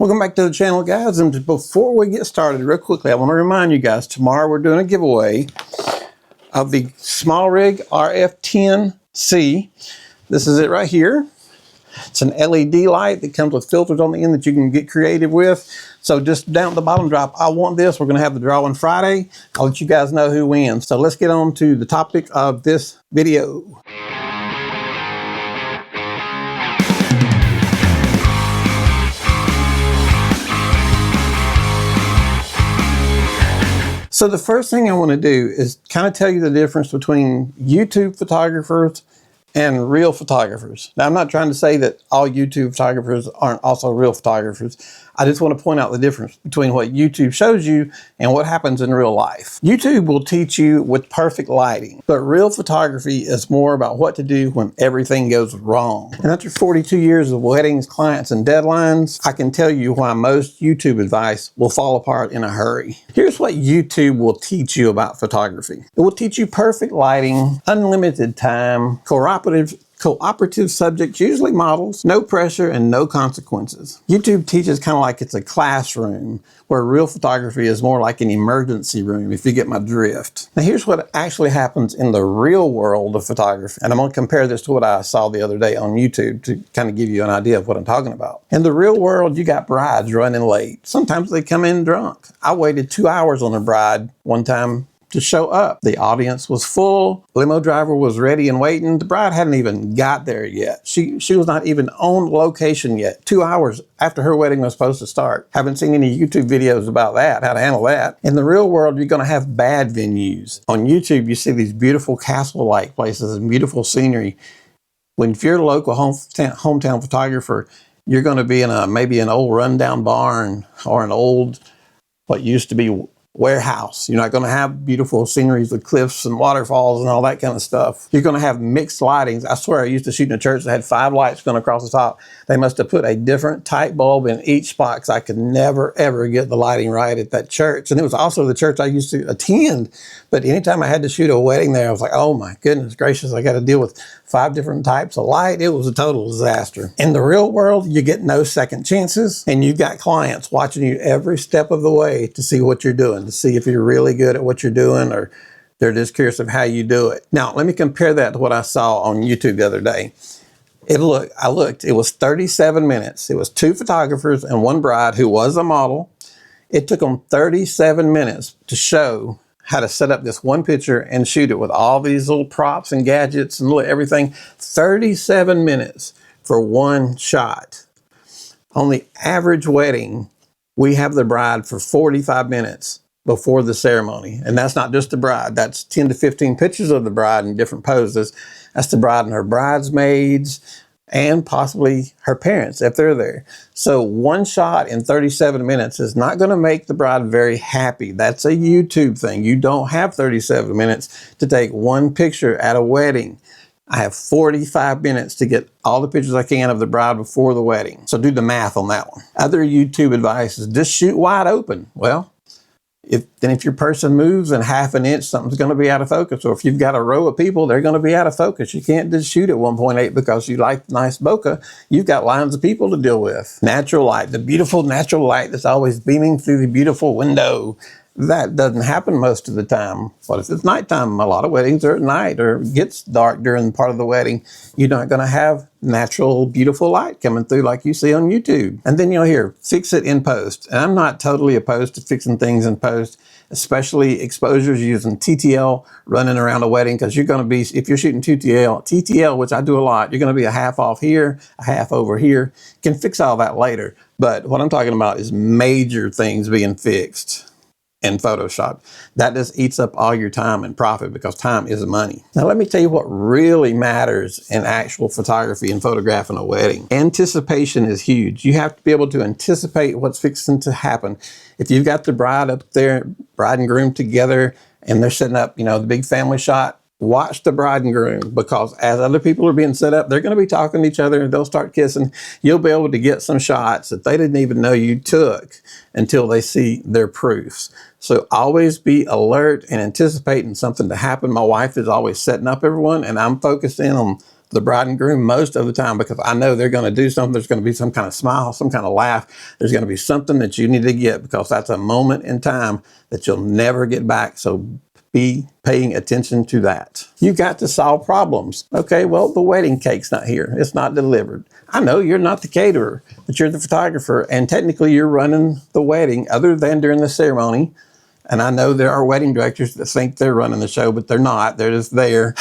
Welcome back to the channel, guys. And before we get started, real quickly, I want to remind you guys, tomorrow we're doing a giveaway of the Small Rig RF10C. This is it right here. It's an LED light that comes with filters on the end that you can get creative with. So just down at the bottom, drop "I want this." We're going to have the drawing Friday. I'll let you guys know who wins. So let's get on to the topic of this video. So the first thing I want to do is kind of tell you the difference between YouTube photographers and real photographers. Now, I'm not trying to say that all YouTube photographers aren't also real photographers. I just want to point out the difference between what YouTube shows you and what happens in real life. YouTube will teach you with perfect lighting, but real photography is more about what to do when everything goes wrong. And after 42 years of weddings, clients, and deadlines, I can tell you why most YouTube advice will fall apart in a hurry. Here's what YouTube will teach you about photography. It will teach you perfect lighting, unlimited time, cooperative subjects, usually models, no pressure and no consequences. YouTube teaches kind of like it's a classroom, where real photography is more like an emergency room, if you get my drift. Now here's what actually happens in the real world of photography. And I'm going to compare this to what I saw the other day on YouTube to kind of give you an idea of what I'm talking about. In the real world, you got brides running late. Sometimes they come in drunk. I waited 2 hours on a bride one time to show up. The audience was full. Limo driver was ready and waiting. The bride hadn't even got there yet. She was not even on location yet. 2 hours after her wedding was supposed to start. Haven't seen any YouTube videos about that, how to handle that. In the real world, you're gonna have bad venues. On YouTube, you see these beautiful castle-like places and beautiful scenery. If you're a local hometown photographer, you're gonna be in maybe an old rundown barn or an old, what used to be warehouse. You're not going to have beautiful sceneries with cliffs and waterfalls and all that kind of stuff. You're going to have mixed lightings. I swear I used to shoot in a church that had 5 lights going across the top. They must have put a different type bulb in each spot because I could never ever get the lighting right at that church. And it was also the church I used to attend. But anytime I had to shoot a wedding there, I was like, oh my goodness gracious, I got to deal with 5 different types of light. It was a total disaster. In the real world, you get no second chances, and you've got clients watching you every step of the way to see what you're doing, to see if you're really good at what you're doing, or they're just curious of how you do it. Now, let me compare that to what I saw on YouTube the other day. I looked, it was 37 minutes. It was 2 photographers and 1 bride who was a model. It took them 37 minutes to show how to set up this one picture and shoot it with all these little props and gadgets and everything. 37 minutes for one shot. On the average wedding, we have the bride for 45 minutes before the ceremony. And that's not just the bride. That's 10 to 15 pictures of the bride in different poses. That's the bride and her bridesmaids and possibly her parents if they're there. So one shot in 37 minutes is not going to make the bride very happy. That's a YouTube thing. You don't have 37 minutes to take one picture at a wedding. I have 45 minutes to get all the pictures I can of the bride before the wedding. So do the math on that one. Other YouTube advice is just shoot wide open. Well, if your person moves in half an inch, something's going to be out of focus. Or if you've got a row of people, they're going to be out of focus. You can't just shoot at 1.8 because you like nice bokeh. You've got lines of people to deal with. Natural light, the beautiful natural light that's always beaming through the beautiful window. That doesn't happen most of the time. What if it's nighttime? A lot of weddings are at night, or it gets dark during part of the wedding. You're not going to have natural, beautiful light coming through like you see on YouTube. And then you'll hear, fix it in post. And I'm not totally opposed to fixing things in post, especially exposures using TTL running around a wedding, because you're going to be, if you're shooting TTL, which I do a lot, you're going to be a half off here, a half over here. You can fix all that later. But what I'm talking about is major things being fixed in Photoshop. That just eats up all your time and profit, because time is money. Now let me tell you what really matters in actual photography and photographing a wedding. Anticipation is huge. You have to be able to anticipate what's fixing to happen. If you've got the bride up there, bride and groom together, and they're setting up, the big family shot, watch the bride and groom, because as other people are being set up, they're going to be talking to each other and they'll start kissing. You'll be able to get some shots that they didn't even know you took until they see their proofs. So always be alert and anticipating something to happen. My wife is always setting up everyone, and I'm focusing on the bride and groom most of the time, because I know they're going to do something. There's going to be some kind of smile, some kind of laugh. There's going to be something that you need to get, because that's a moment in time that you'll never get back. So be paying attention to that. You got to solve problems. Okay, well, the wedding cake's not here. It's not delivered. I know you're not the caterer, but you're the photographer, and technically you're running the wedding other than during the ceremony. And I know there are wedding directors that think they're running the show, but they're not. They're just there,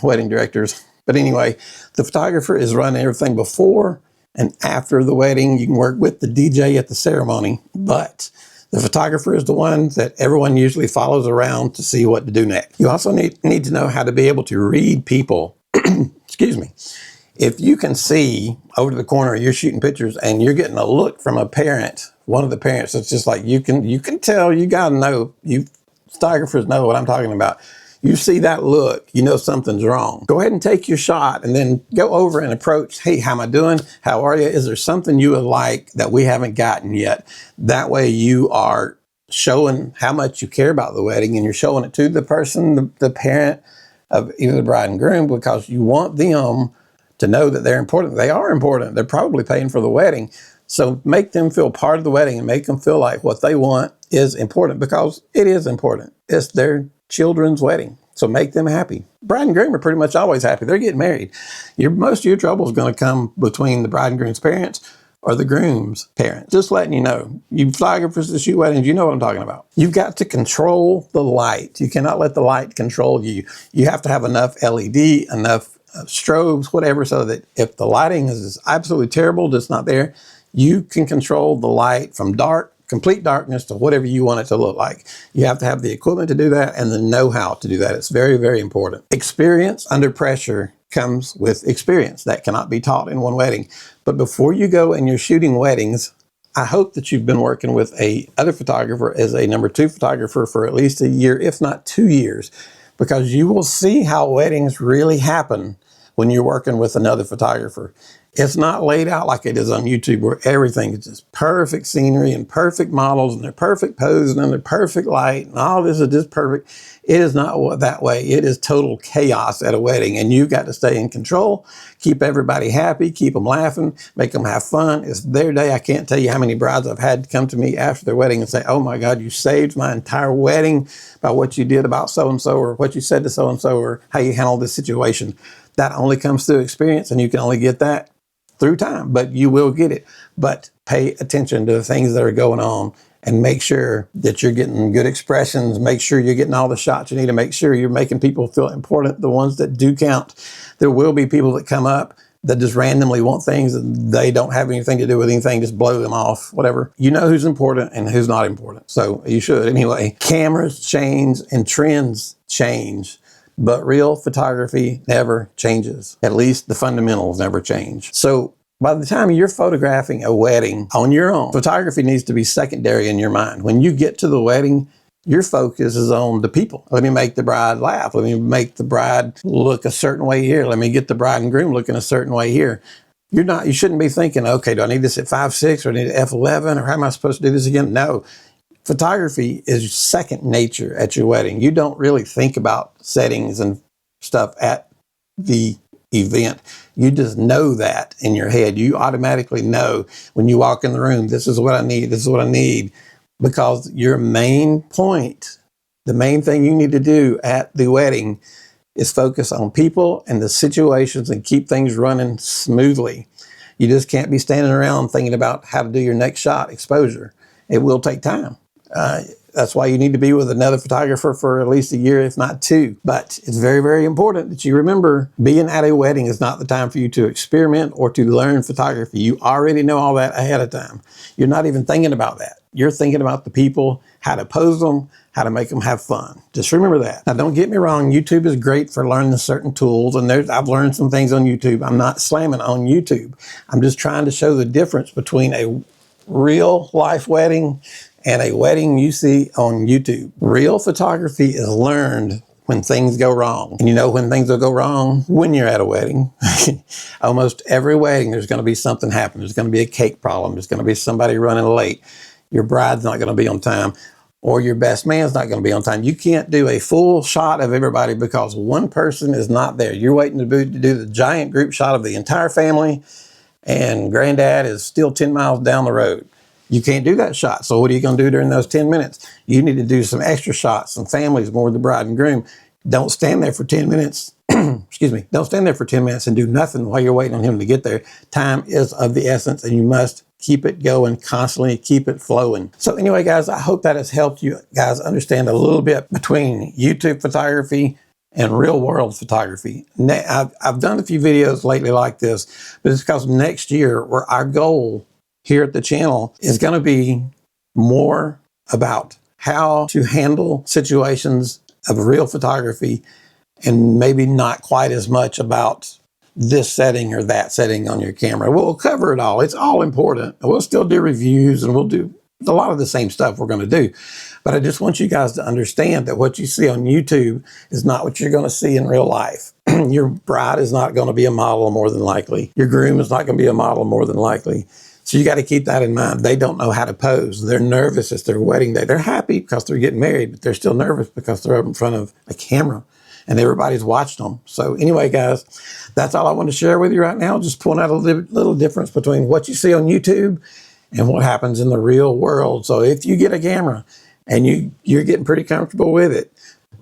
wedding directors. But anyway, the photographer is running everything before and after the wedding. You can work with the DJ at the ceremony, but the photographer is the one that everyone usually follows around to see what to do next. You also need to know how to be able to read people. Excuse me. If you can see over to the corner, you're shooting pictures and you're getting a look from a parent, one of the parents, it's just like you can tell, you got to know, you photographers know what I'm talking about. You see that look, you know something's wrong. Go ahead and take your shot and then go over and approach. Hey, how am I doing? How are you? Is there something you would like that we haven't gotten yet? That way you are showing how much you care about the wedding, and you're showing it to the person, the parent of either the bride and groom, because you want them to know that they're important. They are important. They're probably paying for the wedding. So make them feel part of the wedding and make them feel like what they want is important, because it is important. It's their children's wedding. So make them happy. Bride and groom are pretty much always happy. They're getting married. Most of your trouble is going to come between the bride and groom's parents or the groom's parents. Just letting you know. You photographers that shoot weddings, you know what I'm talking about. You've got to control the light. You cannot let the light control you. You have to have enough LED, enough strobes, whatever, so that if the lighting is absolutely terrible, just not there, you can control the light from dark, complete darkness, to whatever you want it to look like. You have to have the equipment to do that and the know-how to do that. It's very, very important. Experience under pressure comes with experience. That cannot be taught in one wedding. But before you go and you're shooting weddings, I hope that you've been working with a other photographer as a number 2 photographer for at least a year, if not 2 years, because you will see how weddings really happen when you're working with another photographer. It's not laid out like it is on YouTube, where everything is just perfect scenery and perfect models and they're perfect posing and they're perfect light and all this is just perfect. It is not that way. It is total chaos at a wedding, and you've got to stay in control, keep everybody happy, keep them laughing, make them have fun. It's their day. I can't tell you how many brides I've had come to me after their wedding and say, oh my God, you saved my entire wedding by what you did about so-and-so, or what you said to so-and-so, or how you handled this situation. That only comes through experience, and you can only get that through time, but you will get it. But pay attention to the things that are going on and make sure that you're getting good expressions. Make sure you're getting all the shots you need to make sure you're making people feel important, the ones that do count. There will be people that come up that just randomly want things and they don't have anything to do with anything, just blow them off, whatever. You know who's important and who's not important. So you should anyway. Cameras change and trends change, but real photography never changes. At least the fundamentals never change. So by the time you're photographing a wedding on your own, photography needs to be secondary in your mind. When you get to the wedding, your focus is on the people. Let me make the bride laugh. Let me make the bride look a certain way here. Let me get the bride and groom looking a certain way here. You shouldn't be thinking, okay, do I need this at 5.6 or I need it at f11, or how am I supposed to do this again? No. Photography is second nature at your wedding. You don't really think about settings and stuff at the event. You just know that in your head. You automatically know when you walk in the room, this is what I need, this is what I need, because your main point, the main thing you need to do at the wedding is focus on people and the situations and keep things running smoothly. You just can't be standing around thinking about how to do your next shot exposure. It will take time. That's why you need to be with another photographer for at least a year, if not 2. But it's very, very important that you remember, being at a wedding is not the time for you to experiment or to learn photography. You already know all that ahead of time. You're not even thinking about that. You're thinking about the people, how to pose them, how to make them have fun. Just remember that. Now, don't get me wrong. YouTube is great for learning certain tools, and I've learned some things on YouTube. I'm not slamming on YouTube. I'm just trying to show the difference between a real life wedding and a wedding you see on YouTube. Real photography is learned when things go wrong. And you know when things will go wrong? When you're at a wedding. Almost every wedding, there's going to be something happen. There's going to be a cake problem. There's going to be somebody running late. Your bride's not going to be on time. or your best man's not going to be on time. You can't do a full shot of everybody because one person is not there. You're waiting to do the giant group shot of the entire family, and granddad is still 10 miles down the road. You can't do that shot. So what are you going to do during those 10 minutes? You need to do some extra shots, some families, more the bride and groom. Don't stand there for 10 minutes. Excuse me. Don't stand there for 10 minutes and do nothing while you're waiting on him to get there. Time is of the essence, and you must keep it going constantly, keep it flowing. So anyway, guys, I hope that has helped you guys understand a little bit between YouTube photography and real world photography. I've done a few videos lately like this, but it's because next year, where our goal here at the channel is going to be more about how to handle situations of real photography, and maybe not quite as much about this setting or that setting on your camera. We'll cover it all. It's all important. We'll still do reviews, and we'll do a lot of the same stuff we're going to do. But I just want you guys to understand that what you see on YouTube is not what you're going to see in real life. Your bride is not going to be a model more than likely. Your groom is not going to be a model more than likely. So you got to keep that in mind. They don't know how to pose. They're nervous. It's their wedding day. They're happy because they're getting married, but they're still nervous because they're up in front of a camera and everybody's watched them. So anyway, guys, that's all I want to share with you right now. Just point out a little difference between what you see on YouTube and what happens in the real world. So if you get a camera and you're getting pretty comfortable with it,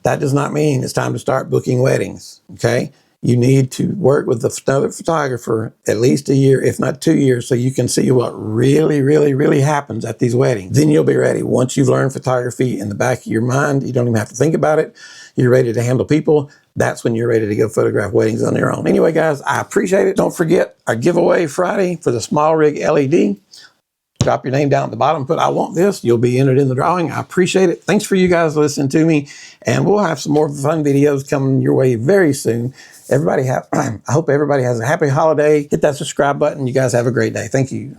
that does not mean it's time to start booking weddings, okay? You need to work with another photographer at least a year, if not 2 years, so you can see what really, really, really happens at these weddings. Then you'll be ready. Once you've learned photography in the back of your mind, you don't even have to think about it. You're ready to handle people. That's when you're ready to go photograph weddings on your own. Anyway, guys, I appreciate it. Don't forget our giveaway Friday for the small rig LED. Drop your name down at the bottom, put I want this. You'll be entered in the drawing. I appreciate it. Thanks for you guys listening to me. And we'll have some more fun videos coming your way very soon. I hope everybody has a happy holiday. Hit that subscribe button. You guys have a great day. Thank you.